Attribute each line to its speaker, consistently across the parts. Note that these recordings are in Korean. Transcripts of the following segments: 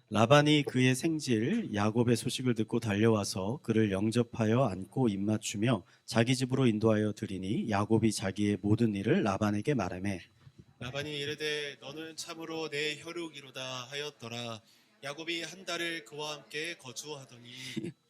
Speaker 1: 라반이 그의 생질 야곱의 소식을 듣고 달려와서 그를 영접하여 안고 입맞추며 자기 집으로 인도하여 드리니 야곱이 자기의 모든 일을 라반에게 말하매
Speaker 2: 라반이 이르되 너는 참으로 내 혈육이로다 하였더라. 야곱이 한 달을 그와 함께 거주하더니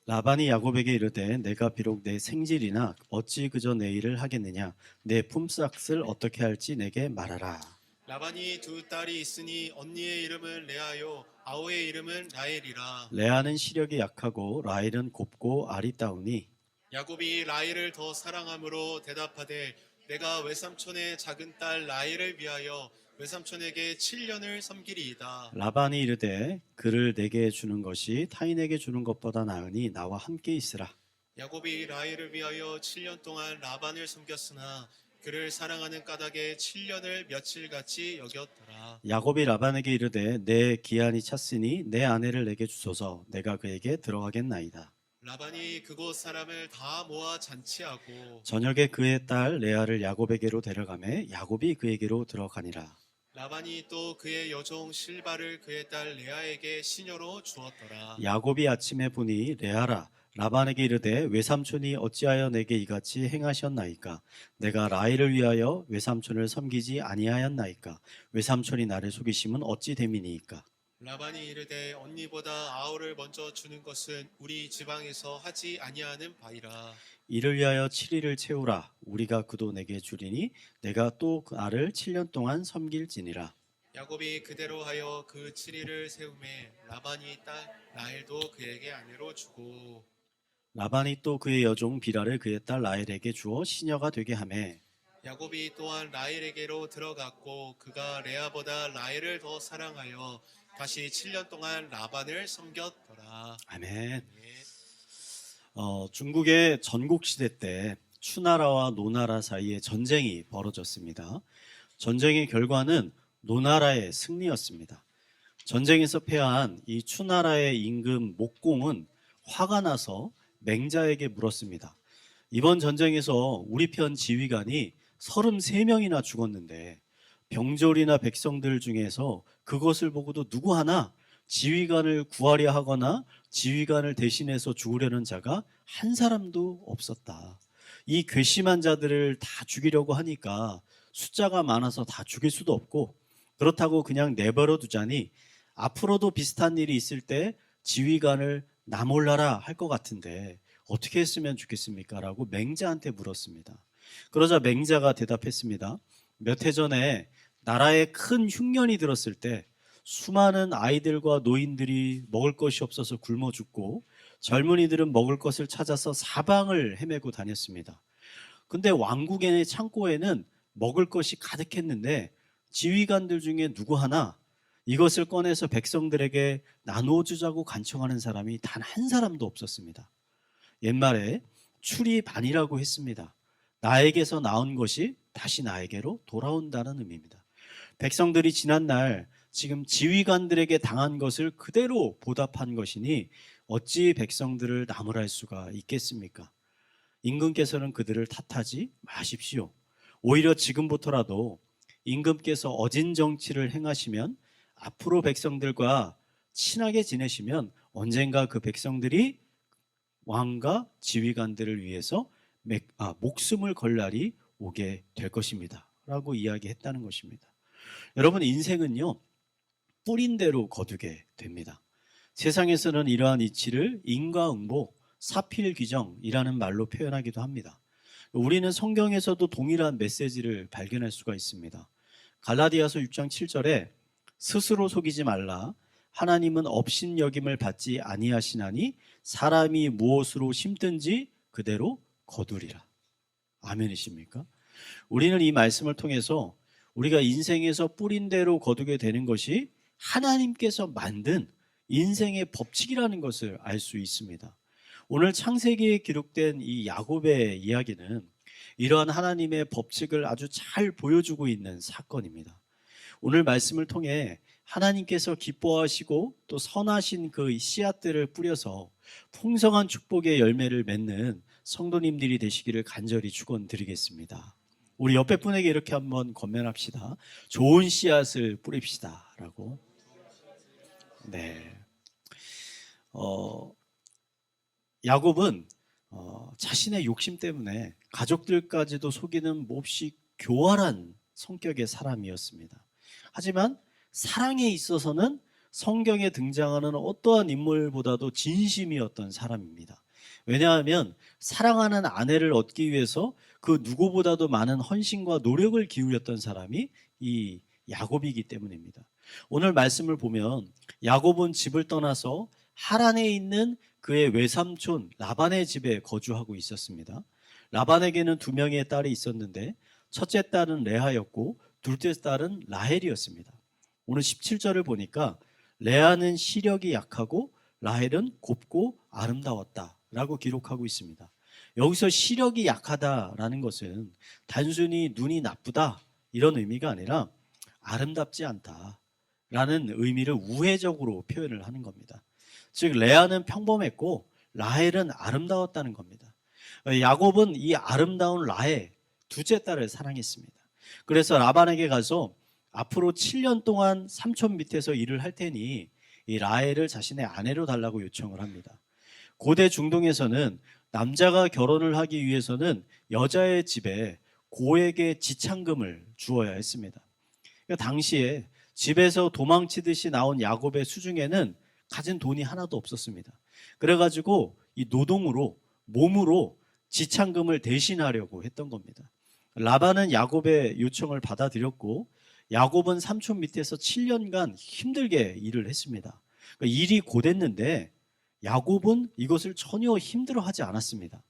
Speaker 1: 라반이 야곱에게 이르되 내가 비록 내 생질이나 어찌 그저 내 일을 하겠느냐 내 품삯을 어떻게 할지 내게 말하라.
Speaker 2: 라반이 두 딸이 있으니 언니의 이름은 레아요 아우의 이름은 라헬이라.
Speaker 1: 레아는 시력이 약하고 라헬은 곱고 아리따우니
Speaker 2: 야곱이 라헬을 더 사랑함으로 대답하되 내가 외삼촌의 작은 딸 라헬을 위하여 외삼촌에게 7년을 섬기리이다.
Speaker 1: 라반이 이르되 그를 내게 주는 것이 타인에게 주는 것보다 나으니 나와 함께 있으라.
Speaker 2: 야곱이 라헬을 위하여 7년 동안 라반을 섬겼으나 그를 사랑하는 까닭에 7년을 며칠같이 여겼더라.
Speaker 1: 야곱이 라반에게 이르되 내 기한이 찼으니 내 아내를 내게 주소서 내가 그에게 들어가겠나이다.
Speaker 2: 라반이 그곳 사람을 다 모아 잔치하고
Speaker 1: 저녁에 그의 딸 레아를 야곱에게로 데려가매 야곱이 그에게로 들어가니라.
Speaker 2: 라반이 또 그의 여종 실바를 그의 딸 레아에게 시녀로 주었더라.
Speaker 1: 야곱이 아침에 보니 레아라 라반에게 이르되 외삼촌이 어찌하여 내게 이같이 행하셨나이까 내가 라헬을 위하여 외삼촌을 섬기지 아니하였나이까 외삼촌이 나를 속이심은 어찌 됨이니이까.
Speaker 2: 라반이 이르되 언니보다 아우를 먼저 주는 것은 우리 지방에서 하지 아니하는 바이라.
Speaker 1: 이를 위하여 7일을 채우라. 우리가 그도 내게 주리니 내가 또 그 알을 7년 동안 섬길지니라.
Speaker 2: 야곱이 그대로 하여 그 7일을 세우매 라반이 딸 라헬도 그에게 아내로 주고
Speaker 1: 라반이 또 그의 여종 비라를 그의 딸 라헬에게 주어 시녀가 되게 하매
Speaker 2: 야곱이 또한 라헬에게로 들어갔고 그가 레아보다 라헬을 더 사랑하여 다시 7년 동안 라반을 섬겼더라.
Speaker 1: 아멘. 중국의 전국시대 때 추나라와 노나라 사이에 전쟁이 벌어졌습니다. 전쟁의 결과는 노나라의 승리였습니다. 전쟁에서 패한 이 추나라의 임금 목공은 화가 나서 맹자에게 물었습니다. 이번 전쟁에서 우리 편 지휘관이 33명이나 죽었는데 병졸이나 백성들 중에서 그것을 보고도 누구 하나 지휘관을 구하려 하거나 지휘관을 대신해서 죽으려는 자가 한 사람도 없었다. 이 괘씸한 자들을 다 죽이려고 하니까 숫자가 많아서 다 죽일 수도 없고 그렇다고 그냥 내버려 두자니 앞으로도 비슷한 일이 있을 때 지휘관을 나 몰라라 할 것 같은데 어떻게 했으면 좋겠습니까? 라고 맹자한테 물었습니다. 그러자 맹자가 대답했습니다. 몇 해 전에 나라에 큰 흉년이 들었을 때 수많은 아이들과 노인들이 먹을 것이 없어서 굶어 죽고 젊은이들은 먹을 것을 찾아서 사방을 헤매고 다녔습니다. 근데 왕국의 창고에는 먹을 것이 가득했는데 지휘관들 중에 누구 하나 이것을 꺼내서 백성들에게 나누어 주자고 간청하는 사람이 단 한 사람도 없었습니다. 옛말에 출이반이라고 했습니다. 나에게서 나온 것이 다시 나에게로 돌아온다는 의미입니다. 백성들이 지난날 지금 지휘관들에게 당한 것을 그대로 보답한 것이니 어찌 백성들을 나무랄 수가 있겠습니까? 임금께서는 그들을 탓하지 마십시오. 오히려 지금부터라도 임금께서 어진 정치를 행하시면 앞으로 백성들과 친하게 지내시면 언젠가 그 백성들이 왕과 지휘관들을 위해서 목숨을 걸 날이 오게 될 것입니다. 라고 이야기했다는 것입니다. 여러분 인생은요 뿌린 대로 거두게 됩니다. 세상에서는 이러한 이치를 인과응보, 사필귀정이라는 말로 표현하기도 합니다. 우리는 성경에서도 동일한 메시지를 발견할 수가 있습니다. 갈라디아서 6장 7절에 스스로 속이지 말라. 하나님은 업신여김을 받지 아니하시나니 사람이 무엇으로 심든지 그대로 거두리라. 아멘이십니까? 우리는 이 말씀을 통해서 우리가 인생에서 뿌린 대로 거두게 되는 것이 하나님께서 만든 인생의 법칙이라는 것을 알 수 있습니다. 오늘 창세기에 기록된 이 야곱의 이야기는 이러한 하나님의 법칙을 아주 잘 보여주고 있는 사건입니다. 오늘 말씀을 통해 하나님께서 기뻐하시고 또 선하신 그 씨앗들을 뿌려서 풍성한 축복의 열매를 맺는 성도님들이 되시기를 간절히 축원드리겠습니다. 우리 옆에 분에게 이렇게 한번 권면합시다. 좋은 씨앗을 뿌립시다 라고. 네. 어, 야곱은 자신의 욕심 때문에 가족들까지도 속이는 몹시 교활한 성격의 사람이었습니다. 하지만 사랑에 있어서는 성경에 등장하는 어떠한 인물보다도 진심이었던 사람입니다. 왜냐하면 사랑하는 아내를 얻기 위해서 그 누구보다도 많은 헌신과 노력을 기울였던 사람이 이 야곱이기 때문입니다. 오늘 말씀을 보면 야곱은 집을 떠나서 하란에 있는 그의 외삼촌 라반의 집에 거주하고 있었습니다. 라반에게는 2명의 딸이 있었는데 첫째 딸은 레아였고 둘째 딸은 라헬이었습니다. 오늘 17절을 보니까 레아는 시력이 약하고 라헬은 곱고 아름다웠다라고 기록하고 있습니다. 여기서 시력이 약하다라는 것은 단순히 눈이 나쁘다 이런 의미가 아니라 아름답지 않다라는 의미를 우회적으로 표현을 하는 겁니다. 즉 레아는 평범했고 라헬은 아름다웠다는 겁니다. 야곱은 이 아름다운 라헬 둘째 딸을 사랑했습니다. 그래서 라반에게 가서 앞으로 7년 동안 삼촌 밑에서 일을 할 테니 이 라헬을 자신의 아내로 달라고 요청을 합니다. 고대 중동에서는 남자가 결혼을 하기 위해서는 여자의 집에 고에게 지참금을 주어야 했습니다. 그러니까 당시에 집에서 도망치듯이 나온 야곱의 수중에는 가진 돈이 하나도 없었습니다. 그래가지고 이 노동으로 몸으로 지참금을 대신하려고 했던 겁니다. 라반은 야곱의 요청을 받아들였고 야곱은 삼촌 밑에서 7년간 힘들게 일을 했습니다. 그러니까 일이 고됐는데 야곱은 이것을 전혀 힘들어하지 않았습니다.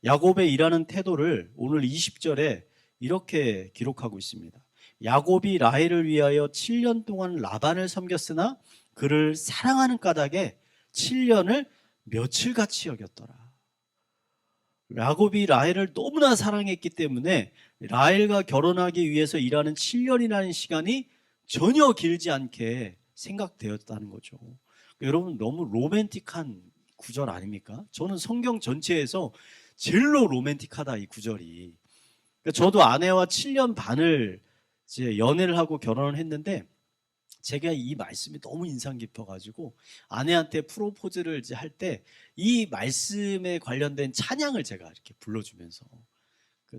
Speaker 1: 야곱의 일하는 태도를 오늘 20절에 이렇게 기록하고 있습니다. 야곱이 라헬을 위하여 7년 동안 라반을 섬겼으나 그를 사랑하는 까닭에 7년을 며칠같이 여겼더라. 야곱이 라헬을 너무나 사랑했기 때문에 라헬과 결혼하기 위해서 일하는 7년이라는 시간이 전혀 길지 않게 생각되었다는 거죠. 여러분 너무 로맨틱한 구절 아닙니까? 저는 성경 전체에서 제일로 로맨틱하다 이 구절이. 저도 아내와 7년 반을 이제 연애를 하고 결혼을 했는데 제가 이 말씀이 너무 인상 깊어가지고 아내한테 프로포즈를 이제 할 때 이 말씀에 관련된 찬양을 제가 이렇게 불러주면서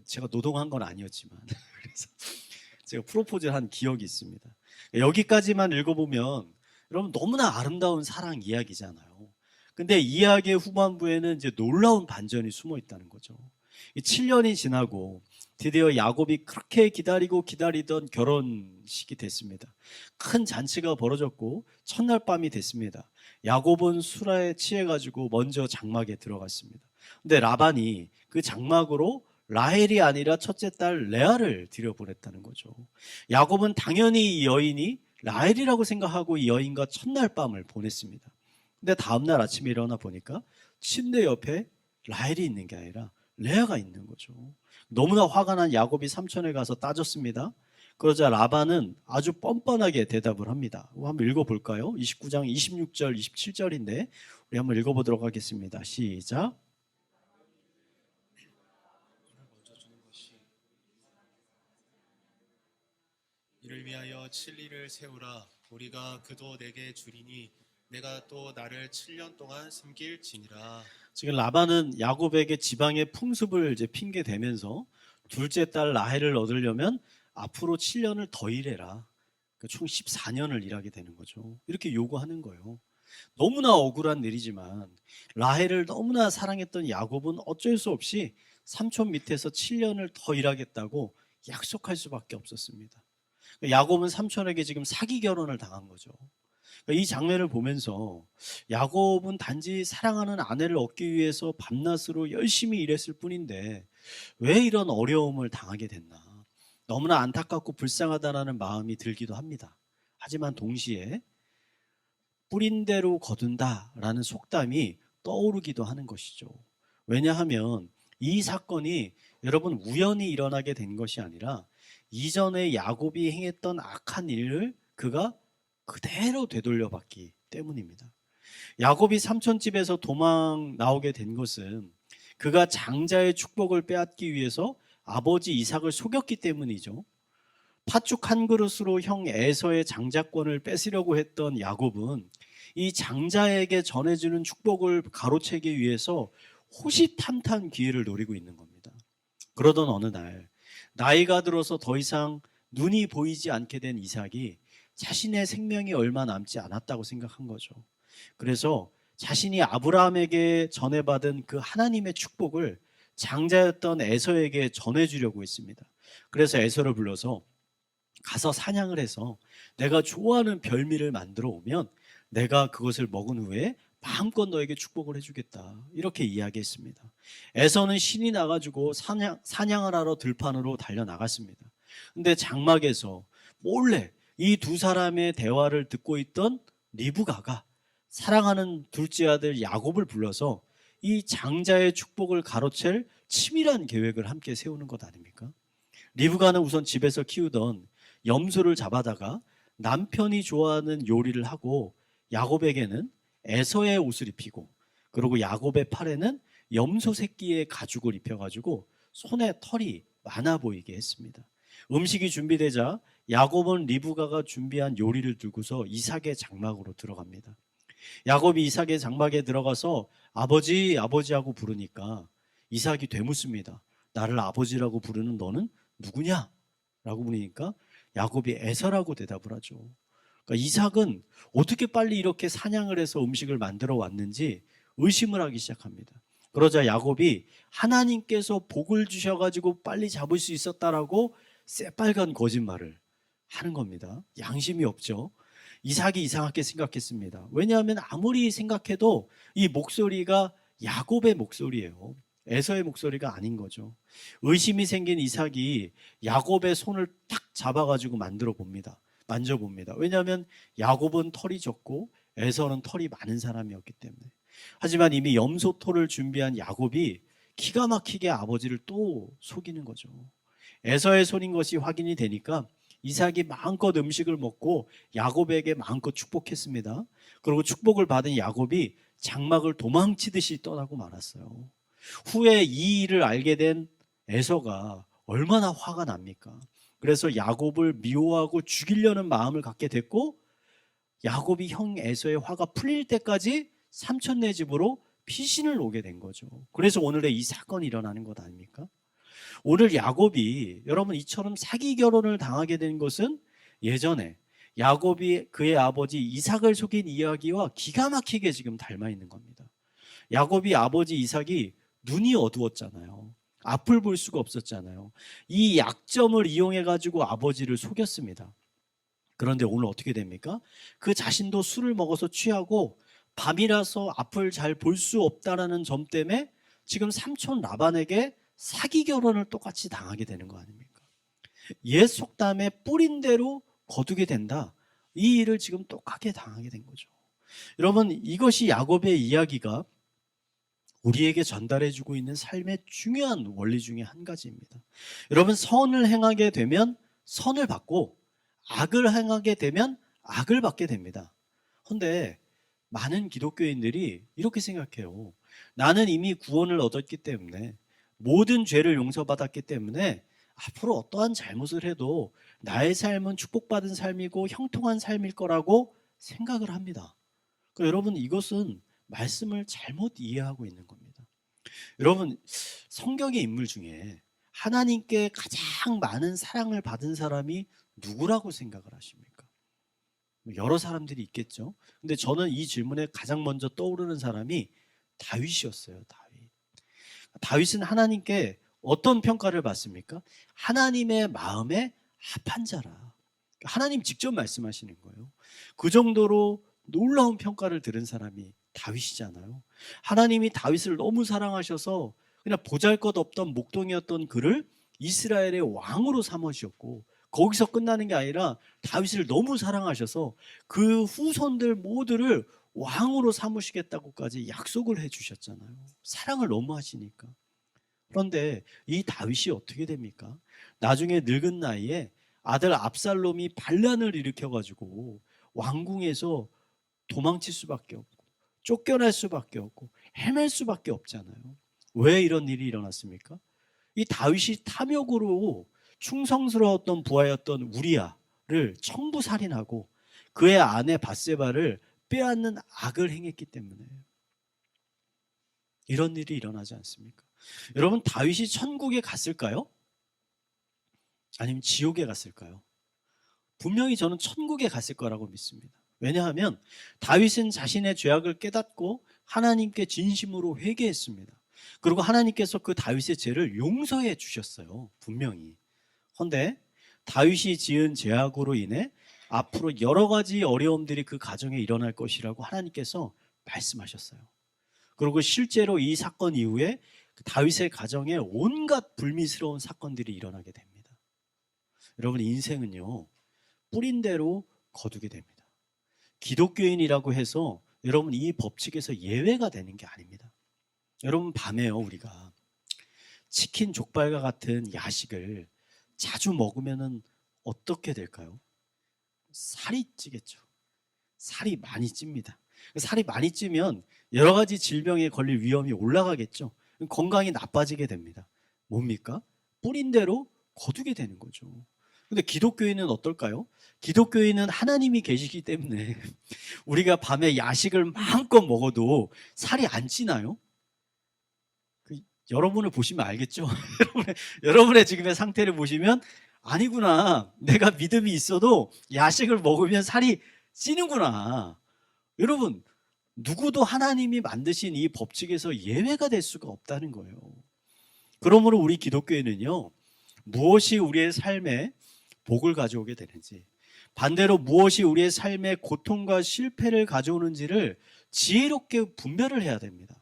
Speaker 1: 제가 노동한 건 아니었지만 그래서 제가 프로포즈를 한 기억이 있습니다. 여기까지만 읽어보면 여러분 너무나 아름다운 사랑 이야기잖아요. 근데 이야기의 후반부에는 이제 놀라운 반전이 숨어 있다는 거죠. 7년이 지나고 드디어 야곱이 그렇게 기다리고 기다리던 결혼식이 됐습니다. 큰 잔치가 벌어졌고 첫날 밤이 됐습니다. 야곱은 술에 취해가지고 먼저 장막에 들어갔습니다. 근데 라반이 그 장막으로 라헬이 아니라 첫째 딸 레아를 들여보냈다는 거죠. 야곱은 당연히 이 여인이 라헬이라고 생각하고 이 여인과 첫날 밤을 보냈습니다. 근데 다음날 아침에 일어나 보니까 침대 옆에 라헬이 있는 게 아니라 레아가 있는 거죠. 너무나 화가 난 야곱이 삼촌에 가서 따졌습니다. 그러자 라반은 아주 뻔뻔하게 대답을 합니다. 한번 읽어볼까요? 29장 26절 27절인데 우리 한번 읽어보도록 하겠습니다. 시작.
Speaker 2: 이를 위하여 7일을 세우라. 우리가 그도 내게 주리니 내가 또 나를 7년 동안 섬길지니라.
Speaker 1: 지금 라반은 야곱에게 지방의 풍습을 이제 핑계 대면서 둘째 딸 라헬을 얻으려면 앞으로 7년을 더 일해라. 그러니까 총 14년을 일하게 되는 거죠. 이렇게 요구하는 거예요. 너무나 억울한 일이지만 라헬을 너무나 사랑했던 야곱은 어쩔 수 없이 삼촌 밑에서 7년을 더 일하겠다고 약속할 수밖에 없었습니다. 야곱은 삼촌에게 지금 사기 결혼을 당한 거죠. 이 장면을 보면서 야곱은 단지 사랑하는 아내를 얻기 위해서 밤낮으로 열심히 일했을 뿐인데 왜 이런 어려움을 당하게 됐나. 너무나 안타깝고 불쌍하다라는 마음이 들기도 합니다. 하지만 동시에 뿌린 대로 거둔다라는 속담이 떠오르기도 하는 것이죠. 왜냐하면 이 사건이 여러분 우연히 일어나게 된 것이 아니라 이전에 야곱이 행했던 악한 일을 그가 그대로 되돌려받기 때문입니다. 야곱이 삼촌집에서 도망 나오게 된 것은 그가 장자의 축복을 빼앗기 위해서 아버지 이삭을 속였기 때문이죠. 팥죽 한 그릇으로 형 에서의 장자권을 뺏으려고 했던 야곱은 이 장자에게 전해주는 축복을 가로채기 위해서 호시탐탐 기회를 노리고 있는 겁니다. 그러던 어느 날 나이가 들어서 더 이상 눈이 보이지 않게 된 이삭이 자신의 생명이 얼마 남지 않았다고 생각한 거죠. 그래서 자신이 아브라함에게 전해받은 그 하나님의 축복을 장자였던 에서에게 전해주려고 했습니다. 그래서 에서를 불러서 가서 사냥을 해서 내가 좋아하는 별미를 만들어 오면 내가 그것을 먹은 후에 마음껏 너에게 축복을 해주겠다, 이렇게 이야기했습니다. 에서는 신이 나가지고 사냥을 하러 들판으로 달려나갔습니다. 근데 장막에서 몰래 이 두 사람의 대화를 듣고 있던 리브가가 사랑하는 둘째 아들 야곱을 불러서 이 장자의 축복을 가로챌 치밀한 계획을 함께 세우는 것 아닙니까? 리브가는 우선 집에서 키우던 염소를 잡아다가 남편이 좋아하는 요리를 하고 야곱에게는 에서의 옷을 입히고, 그리고 야곱의 팔에는 염소 새끼의 가죽을 입혀가지고 손에 털이 많아 보이게 했습니다. 음식이 준비되자 야곱은 리브가가 준비한 요리를 들고서 이삭의 장막으로 들어갑니다. 야곱이 이삭의 장막에 들어가서 아버지 아버지 하고 부르니까 이삭이 되묻습니다. 나를 아버지라고 부르는 너는 누구냐? 라고 물으니까 야곱이 에서라고 대답을 하죠. 그러니까 이삭은 어떻게 빨리 이렇게 사냥을 해서 음식을 만들어 왔는지 의심을 하기 시작합니다. 그러자 야곱이 하나님께서 복을 주셔가지고 빨리 잡을 수 있었다라고 새빨간 거짓말을 하는 겁니다. 양심이 없죠. 이삭이 이상하게 생각했습니다. 왜냐하면 아무리 생각해도 이 목소리가 야곱의 목소리예요. 에서의 목소리가 아닌 거죠. 의심이 생긴 이삭이 야곱의 손을 탁 잡아가지고 만져봅니다. 왜냐하면 야곱은 털이 적고 에서는 털이 많은 사람이었기 때문에. 하지만 이미 염소털을 준비한 야곱이 기가 막히게 아버지를 또 속이는 거죠. 에서의 손인 것이 확인이 되니까 이삭이 마음껏 음식을 먹고 야곱에게 마음껏 축복했습니다. 그리고 축복을 받은 야곱이 장막을 도망치듯이 떠나고 말았어요. 후에 이 일을 알게 된 에서가 얼마나 화가 납니까? 그래서 야곱을 미워하고 죽이려는 마음을 갖게 됐고, 야곱이 형 에서의 화가 풀릴 때까지 삼촌네 집으로 피신을 오게 된 거죠. 그래서 오늘의 이 사건이 일어나는 것 아닙니까? 오늘 야곱이 여러분 이처럼 사기 결혼을 당하게 된 것은 예전에 야곱이 그의 아버지 이삭을 속인 이야기와 기가 막히게 지금 닮아 있는 겁니다. 야곱이 아버지 이삭이 눈이 어두웠잖아요. 앞을 볼 수가 없었잖아요. 이 약점을 이용해 가지고 아버지를 속였습니다. 그런데 오늘 어떻게 됩니까? 그 자신도 술을 먹어서 취하고 밤이라서 앞을 잘 볼 수 없다라는 점 때문에 지금 삼촌 라반에게 사기 결혼을 똑같이 당하게 되는 거 아닙니까? 옛 속담에 뿌린 대로 거두게 된다. 이 일을 지금 똑같게 당하게 된 거죠. 여러분, 이것이 야곱의 이야기가 우리에게 전달해주고 있는 삶의 중요한 원리 중에 한 가지입니다. 여러분, 선을 행하게 되면 선을 받고 악을 행하게 되면 악을 받게 됩니다. 그런데 많은 기독교인들이 이렇게 생각해요. 나는 이미 구원을 얻었기 때문에, 모든 죄를 용서받았기 때문에 앞으로 어떠한 잘못을 해도 나의 삶은 축복받은 삶이고 형통한 삶일 거라고 생각을 합니다. 그러니까 여러분, 이것은 말씀을 잘못 이해하고 있는 겁니다. 여러분, 성경의 인물 중에 하나님께 가장 많은 사랑을 받은 사람이 누구라고 생각을 하십니까? 여러 사람들이 있겠죠. 근데 저는 이 질문에 가장 먼저 떠오르는 사람이 다윗이었어요. 다윗은 하나님께 어떤 평가를 받습니까? 하나님의 마음에 합한 자라. 하나님 직접 말씀하시는 거예요. 그 정도로 놀라운 평가를 들은 사람이 다윗이잖아요. 하나님이 다윗을 너무 사랑하셔서 그냥 보잘것없던 목동이었던 그를 이스라엘의 왕으로 삼으셨고, 거기서 끝나는 게 아니라 다윗을 너무 사랑하셔서 그 후손들 모두를 왕으로 삼으시겠다고까지 약속을 해주셨잖아요. 사랑을 너무 하시니까. 그런데 이 다윗이 어떻게 됩니까? 나중에 늙은 나이에 아들 압살롬이 반란을 일으켜가지고 왕궁에서 도망칠 수밖에 없고 쫓겨날 수밖에 없고 헤맬 수밖에 없잖아요. 왜 이런 일이 일어났습니까? 이 다윗이 탐욕으로 충성스러웠던 부하였던 우리야를 청부살인하고 그의 아내 밧세바를 빼앗는 악을 행했기 때문에 이런 일이 일어나지 않습니까? 여러분, 다윗이 천국에 갔을까요? 아니면 지옥에 갔을까요? 분명히 저는 천국에 갔을 거라고 믿습니다. 왜냐하면 다윗은 자신의 죄악을 깨닫고 하나님께 진심으로 회개했습니다. 그리고 하나님께서 그 다윗의 죄를 용서해 주셨어요. 분명히. 그런데 다윗이 지은 죄악으로 인해 앞으로 여러 가지 어려움들이 그 가정에 일어날 것이라고 하나님께서 말씀하셨어요. 그리고 실제로 이 사건 이후에 다윗의 가정에 온갖 불미스러운 사건들이 일어나게 됩니다. 여러분, 인생은요, 뿌린 대로 거두게 됩니다. 기독교인이라고 해서 여러분 이 법칙에서 예외가 되는 게 아닙니다. 여러분, 밤에요, 우리가 치킨, 족발과 같은 야식을 자주 먹으면 어떻게 될까요? 살이 찌겠죠. 살이 많이 찝니다. 살이 많이 찌면 여러 가지 질병에 걸릴 위험이 올라가겠죠. 건강이 나빠지게 됩니다. 뭡니까? 뿌린 대로 거두게 되는 거죠. 근데 기독교인은 어떨까요? 기독교인은 하나님이 계시기 때문에 우리가 밤에 야식을 마음껏 먹어도 살이 안 찌나요? 여러분을 보시면 알겠죠? 여러분의 지금의 상태를 보시면 아니구나. 내가 믿음이 있어도 야식을 먹으면 살이 찌는구나. 여러분, 누구도 하나님이 만드신 이 법칙에서 예외가 될 수가 없다는 거예요. 그러므로 우리 기독교인은요, 무엇이 우리의 삶에 복을 가져오게 되는지, 반대로 무엇이 우리의 삶에 고통과 실패를 가져오는지를 지혜롭게 분별을 해야 됩니다.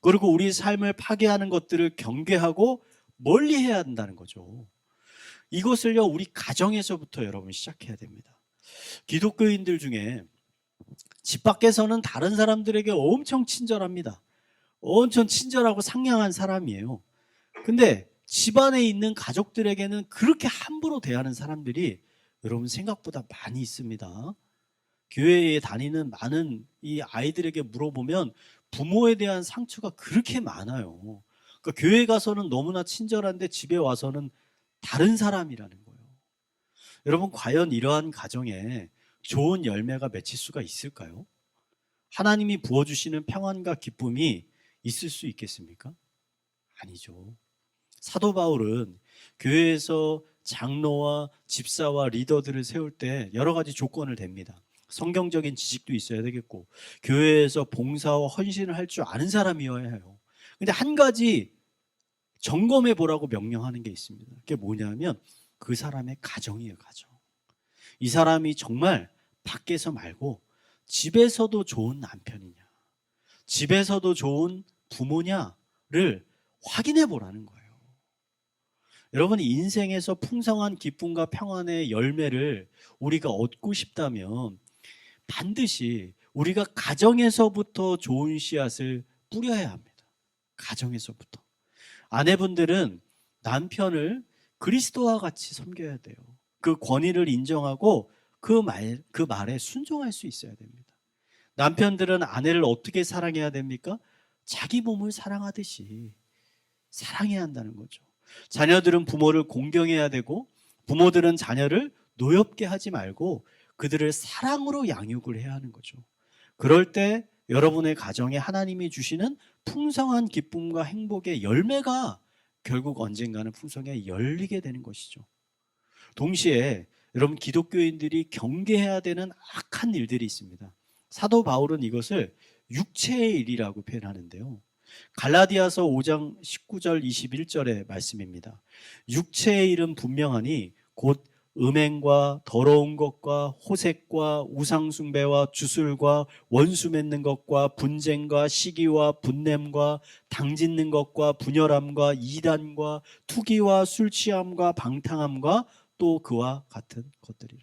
Speaker 1: 그리고 우리 삶을 파괴하는 것들을 경계하고 멀리해야 한다는 거죠. 이것을요, 우리 가정에서부터 여러분 시작해야 됩니다. 기독교인들 중에 집 밖에서는 다른 사람들에게 엄청 친절합니다. 엄청 친절하고 상냥한 사람이에요. 근데 집안에 있는 가족들에게는 그렇게 함부로 대하는 사람들이 여러분 생각보다 많이 있습니다. 교회에 다니는 많은 이 아이들에게 물어보면 부모에 대한 상처가 그렇게 많아요. 그러니까 교회 가서는 너무나 친절한데 집에 와서는 다른 사람이라는 거예요. 여러분, 과연 이러한 가정에 좋은 열매가 맺힐 수가 있을까요? 하나님이 부어주시는 평안과 기쁨이 있을 수 있겠습니까? 아니죠. 사도 바울은 교회에서 장로와 집사와 리더들을 세울 때 여러 가지 조건을 댑니다. 성경적인 지식도 있어야 되겠고 교회에서 봉사와 헌신을 할 줄 아는 사람이어야 해요. 근데 한 가지 점검해 보라고 명령하는 게 있습니다. 그게 뭐냐면 그 사람의 가정이에요. 가정. 이 사람이 정말 밖에서 말고 집에서도 좋은 남편이냐, 집에서도 좋은 부모냐를 확인해 보라는 거예요. 여러분, 인생에서 풍성한 기쁨과 평안의 열매를 우리가 얻고 싶다면 반드시 우리가 가정에서부터 좋은 씨앗을 뿌려야 합니다. 가정에서부터. 아내분들은 남편을 그리스도와 같이 섬겨야 돼요. 그 권위를 인정하고 그 말에 순종할 수 있어야 됩니다. 남편들은 아내를 어떻게 사랑해야 됩니까? 자기 몸을 사랑하듯이 사랑해야 한다는 거죠. 자녀들은 부모를 공경해야 되고 부모들은 자녀를 노엽게 하지 말고 그들을 사랑으로 양육을 해야 하는 거죠. 그럴 때 여러분의 가정에 하나님이 주시는 풍성한 기쁨과 행복의 열매가 결국 언젠가는 풍성에 열리게 되는 것이죠. 동시에 여러분, 기독교인들이 경계해야 되는 악한 일들이 있습니다. 사도 바울은 이것을 육체의 일이라고 표현하는데요. 갈라디아서 5장 19절 21절의 말씀입니다. 육체의 일은 분명하니 곧 음행과 더러운 것과 호색과 우상숭배와 주술과 원수 맺는 것과 분쟁과 시기와 분냄과 당짓는 것과 분열함과 이단과 투기와 술취함과 방탕함과 또 그와 같은 것들이라.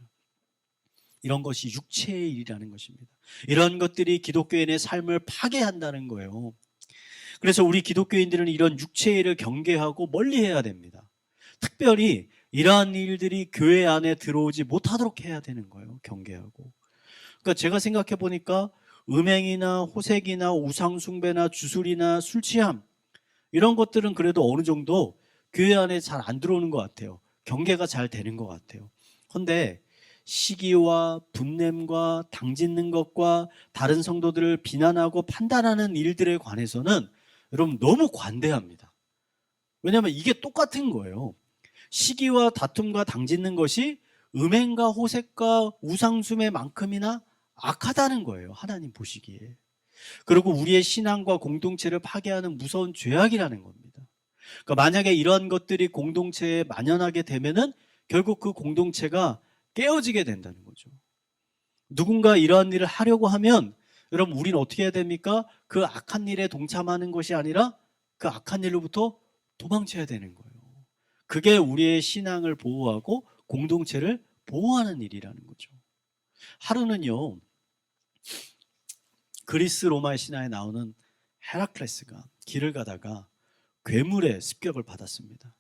Speaker 1: 이런 것이 육체의 일이라는 것입니다. 이런 것들이 기독교인의 삶을 파괴한다는 거예요. 그래서 우리 기독교인들은 이런 육체의 일을 경계하고 멀리해야 됩니다. 특별히 이러한 일들이 교회 안에 들어오지 못하도록 해야 되는 거예요. 경계하고. 그러니까 제가 생각해 보니까 음행이나 호색이나 우상숭배나 주술이나 술취함 이런 것들은 그래도 어느 정도 교회 안에 잘 안 들어오는 것 같아요. 경계가 잘 되는 것 같아요. 그런데 시기와 분냄과 당짓는 것과 다른 성도들을 비난하고 판단하는 일들에 관해서는 여러분 너무 관대합니다. 왜냐하면 이게 똑같은 거예요. 시기와 다툼과 당짓는 것이 음행과 호색과 우상숭배만큼이나 악하다는 거예요. 하나님 보시기에. 그리고 우리의 신앙과 공동체를 파괴하는 무서운 죄악이라는 겁니다. 그러니까 만약에 이러한 것들이 공동체에 만연하게 되면은 결국 그 공동체가 깨어지게 된다는 거죠. 누군가 이러한 일을 하려고 하면 여러분 우리는 어떻게 해야 됩니까? 그 악한 일에 동참하는 것이 아니라 그 악한 일로부터 도망쳐야 되는 거예요. 그게 우리의 신앙을 보호하고 공동체를 보호하는 일이라는 거죠. 하루는요, 그리스 로마의 신화에 나오는 헤라클레스가 길을 가다가 괴물의 습격을 받았습니다.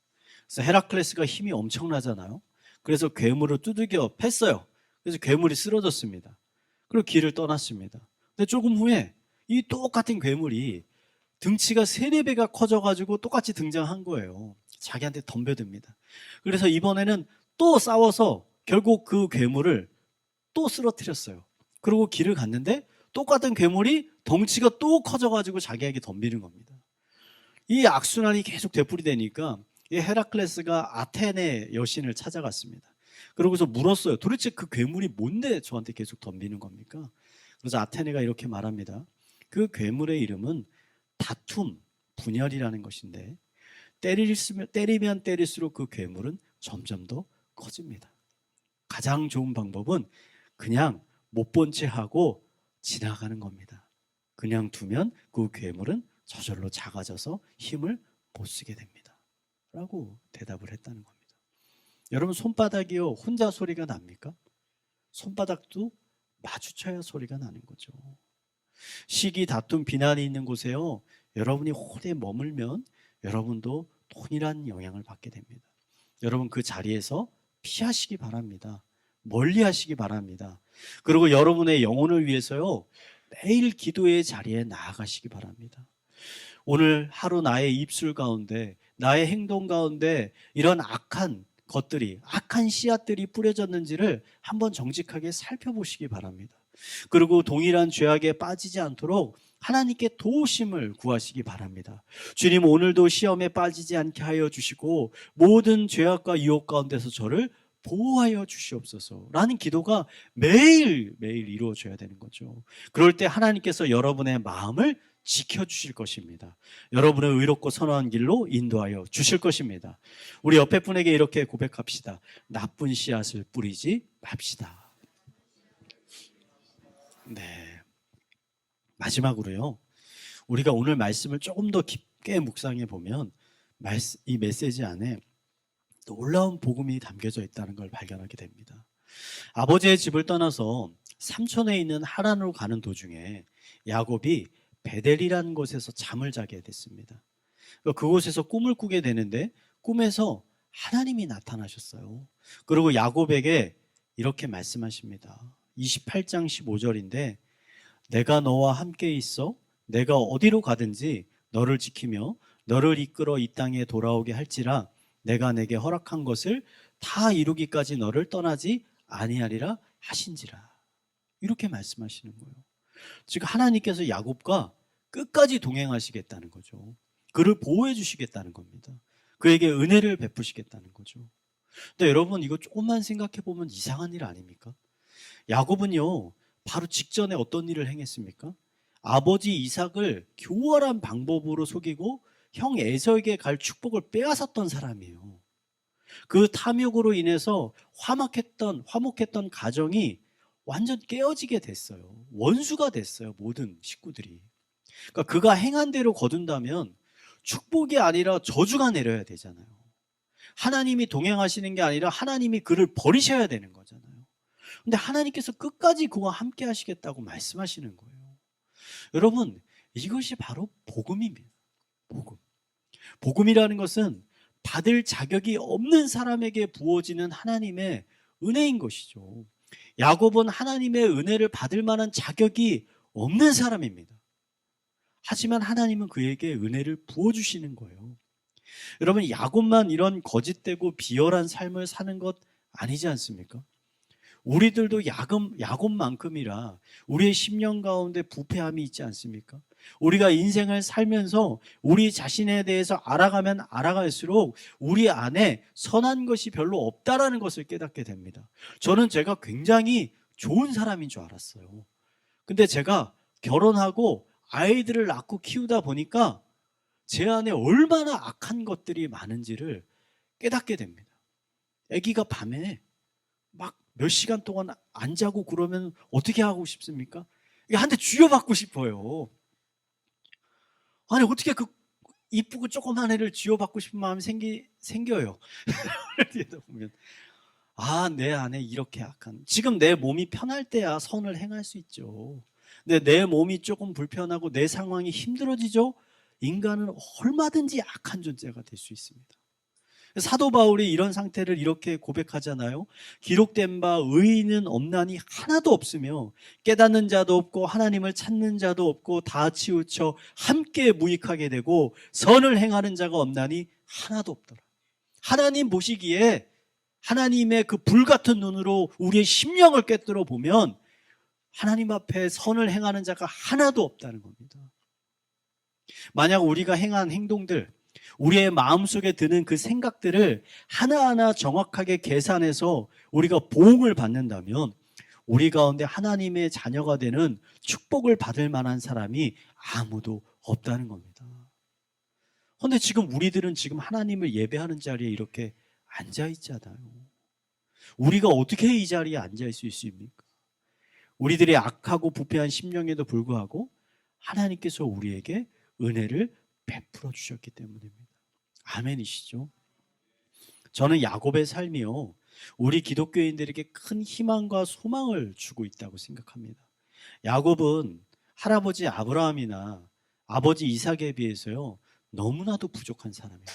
Speaker 1: 그래서 헤라클레스가 힘이 엄청나잖아요. 그래서 괴물을 두들겨 팼어요. 그래서 괴물이 쓰러졌습니다. 그리고 길을 떠났습니다. 근데 조금 후에 이 똑같은 괴물이 등치가 3, 4배가 커져가지고 똑같이 등장한 거예요. 자기한테 덤벼듭니다. 그래서 이번에는 또 싸워서 결국 그 괴물을 또 쓰러뜨렸어요. 그리고 길을 갔는데 똑같은 괴물이 덩치가 또 커져가지고 자기에게 덤비는 겁니다. 이 악순환이 계속 되풀이되니까 이 헤라클레스가 아테네 여신을 찾아갔습니다. 그러고서 물었어요. 도대체 그 괴물이 뭔데 저한테 계속 덤비는 겁니까? 그래서 아테네가 이렇게 말합니다. 그 괴물의 이름은 다툼, 분열이라는 것인데 때리면 때릴수록 그 괴물은 점점 더 커집니다. 가장 좋은 방법은 그냥 못 본 채 하고 지나가는 겁니다. 그냥 두면 그 괴물은 저절로 작아져서 힘을 못 쓰게 됩니다. 라고 대답을 했다는 겁니다. 여러분 손바닥이요 혼자 소리가 납니까? 손바닥도 마주쳐야 소리가 나는 거죠. 시기, 다툼, 비난이 있는 곳에요 여러분이 오래 머물면 여러분도 동일한 영향을 받게 됩니다. 여러분 그 자리에서 피하시기 바랍니다. 멀리 하시기 바랍니다. 그리고 여러분의 영혼을 위해서요 매일 기도의 자리에 나아가시기 바랍니다. 오늘 하루 나의 입술 가운데 나의 행동 가운데 이런 악한 것들이 악한 씨앗들이 뿌려졌는지를 한번 정직하게 살펴보시기 바랍니다. 그리고 동일한 죄악에 빠지지 않도록 하나님께 도우심을 구하시기 바랍니다. 주님 오늘도 시험에 빠지지 않게 하여 주시고 모든 죄악과 유혹 가운데서 저를 보호하여 주시옵소서 라는 기도가 매일매일 이루어져야 되는 거죠. 그럴 때 하나님께서 여러분의 마음을 지켜주실 것입니다. 여러분의 의롭고 선한 길로 인도하여 주실 것입니다. 우리 옆에 분에게 이렇게 고백합시다. 나쁜 씨앗을 뿌리지 맙시다. 네. 마지막으로요. 우리가 오늘 말씀을 조금 더 깊게 묵상해 보면 이 메시지 안에 놀라운 복음이 담겨져 있다는 걸 발견하게 됩니다. 아버지의 집을 떠나서 삼촌에 있는 하란으로 가는 도중에 야곱이 베델이라는 곳에서 잠을 자게 됐습니다. 그곳에서 꿈을 꾸게 되는데 꿈에서 하나님이 나타나셨어요. 그리고 야곱에게 이렇게 말씀하십니다. 28장 15절인데 내가 너와 함께 있어 내가 어디로 가든지 너를 지키며 너를 이끌어 이 땅에 돌아오게 할지라 내가 내게 허락한 것을 다 이루기까지 너를 떠나지 아니하리라 하신지라. 이렇게 말씀하시는 거예요. 즉 하나님께서 야곱과 끝까지 동행하시겠다는 거죠. 그를 보호해 주시겠다는 겁니다. 그에게 은혜를 베푸시겠다는 거죠. 근데 여러분 이거 조금만 생각해 보면 이상한 일 아닙니까? 야곱은요 바로 직전에 어떤 일을 행했습니까? 아버지 이삭을 교활한 방법으로 속이고 형 에서에게 갈 축복을 빼앗았던 사람이에요. 그 탐욕으로 인해서 화목했던 가정이 완전 깨어지게 됐어요. 원수가 됐어요. 모든 식구들이. 그러니까 그가 행한 대로 거둔다면 축복이 아니라 저주가 내려야 되잖아요. 하나님이 동행하시는 게 아니라 하나님이 그를 버리셔야 되는 거잖아요. 근데 하나님께서 끝까지 그와 함께 하시겠다고 말씀하시는 거예요. 여러분, 이것이 바로 복음입니다. 복음. 복음이라는 것은 받을 자격이 없는 사람에게 부어지는 하나님의 은혜인 것이죠. 야곱은 하나님의 은혜를 받을 만한 자격이 없는 사람입니다. 하지만 하나님은 그에게 은혜를 부어주시는 거예요. 여러분 야곱만 이런 거짓되고 비열한 삶을 사는 것 아니지 않습니까? 우리들도 야곱만큼이라 우리의 심령 가운데 부패함이 있지 않습니까? 우리가 인생을 살면서 우리 자신에 대해서 알아가면 알아갈수록 우리 안에 선한 것이 별로 없다라는 것을 깨닫게 됩니다. 저는 제가 굉장히 좋은 사람인 줄 알았어요. 근데 제가 결혼하고 아이들을 낳고 키우다 보니까 제 안에 얼마나 악한 것들이 많은지를 깨닫게 됩니다. 아기가 밤에 막 몇 시간 동안 안 자고 그러면 어떻게 하고 싶습니까? 한 대 쥐어받고 싶어요. 아니 어떻게 그 이쁘고 조그만 애를 쥐어받고 싶은 마음이 생겨요. 그러다 보면 내 안에 이렇게 악한, 지금 내 몸이 편할 때야 선을 행할 수 있죠. 근데 내 몸이 조금 불편하고 내 상황이 힘들어지죠? 인간은 얼마든지 악한 존재가 될 수 있습니다. 사도 바울이 이런 상태를 이렇게 고백하잖아요. 기록된 바 의인은 없나니 하나도 없으며 깨닫는 자도 없고 하나님을 찾는 자도 없고 다 치우쳐 함께 무익하게 되고 선을 행하는 자가 없나니 하나도 없더라. 하나님 보시기에 하나님의 그 불같은 눈으로 우리의 심령을 꿰뚫어 보면 하나님 앞에 선을 행하는 자가 하나도 없다는 겁니다. 만약 우리가 행한 행동들, 우리의 마음속에 드는 그 생각들을 하나하나 정확하게 계산해서 우리가 보응을 받는다면 우리 가운데 하나님의 자녀가 되는 축복을 받을 만한 사람이 아무도 없다는 겁니다. 그런데 지금 우리들은 지금 하나님을 예배하는 자리에 이렇게 앉아 있잖아요. 우리가 어떻게 이 자리에 앉아 있을 수 있습니까? 우리들의 악하고 부패한 심령에도 불구하고 하나님께서 우리에게 은혜를 베풀어 주셨기 때문입니다. 아멘이시죠? 저는 야곱의 삶이요, 우리 기독교인들에게 큰 희망과 소망을 주고 있다고 생각합니다. 야곱은 할아버지 아브라함이나 아버지 이삭에 비해서요 너무나도 부족한 사람입니다.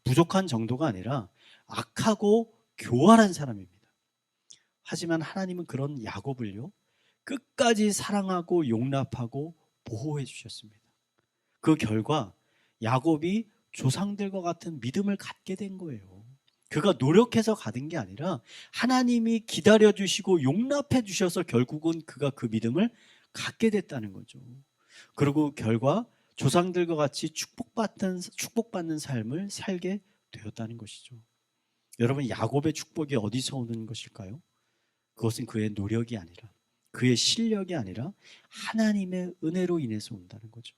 Speaker 1: 부족한 정도가 아니라 악하고 교활한 사람입니다. 하지만 하나님은 그런 야곱을요 끝까지 사랑하고 용납하고 보호해 주셨습니다. 그 결과 야곱이 조상들과 같은 믿음을 갖게 된 거예요. 그가 노력해서 가진 게 아니라 하나님이 기다려주시고 용납해 주셔서 결국은 그가 그 믿음을 갖게 됐다는 거죠. 그리고 결과 조상들과 같이 축복받는 삶을 살게 되었다는 것이죠. 여러분, 야곱의 축복이 어디서 오는 것일까요? 그것은 그의 노력이 아니라, 그의 실력이 아니라 하나님의 은혜로 인해서 온다는 거죠.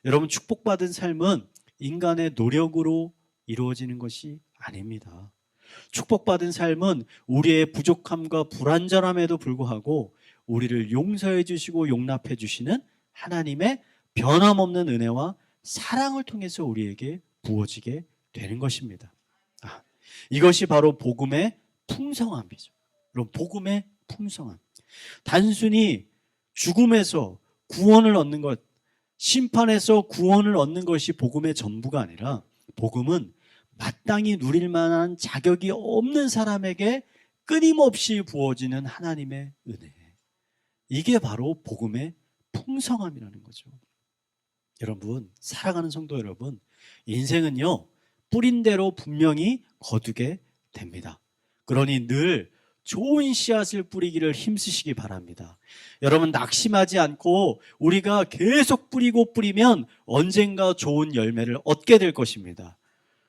Speaker 1: 여러분, 축복받은 삶은 인간의 노력으로 이루어지는 것이 아닙니다. 축복받은 삶은 우리의 부족함과 불완전함에도 불구하고 우리를 용서해 주시고 용납해 주시는 하나님의 변함없는 은혜와 사랑을 통해서 우리에게 부어지게 되는 것입니다. 이것이 바로 복음의 풍성함이죠. 여러분, 복음의 풍성함. 단순히 죽음에서 구원을 얻는 것, 심판에서 구원을 얻는 것이 복음의 전부가 아니라, 복음은 마땅히 누릴 만한 자격이 없는 사람에게 끊임없이 부어지는 하나님의 은혜. 이게 바로 복음의 풍성함이라는 거죠. 여러분, 사랑하는 성도 여러분, 인생은요 뿌린 대로 분명히 거두게 됩니다. 그러니 늘 좋은 씨앗을 뿌리기를 힘쓰시기 바랍니다. 여러분, 낙심하지 않고 우리가 계속 뿌리고 뿌리면 언젠가 좋은 열매를 얻게 될 것입니다.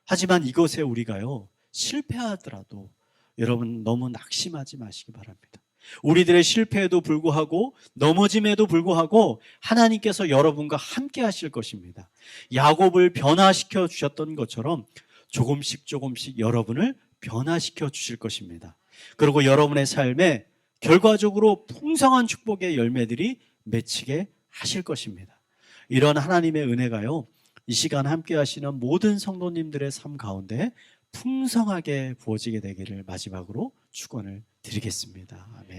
Speaker 1: 하지만 이것에 우리가요 실패하더라도 여러분 너무 낙심하지 마시기 바랍니다. 우리들의 실패에도 불구하고 넘어짐에도 불구하고 하나님께서 여러분과 함께 하실 것입니다. 야곱을 변화시켜 주셨던 것처럼 조금씩 여러분을 변화시켜 주실 것입니다. 그리고 여러분의 삶에 결과적으로 풍성한 축복의 열매들이 맺히게 하실 것입니다. 이런 하나님의 은혜가요 이 시간 함께 하시는 모든 성도님들의 삶 가운데 풍성하게 부어지게 되기를 마지막으로 축원을 드리겠습니다. 아멘.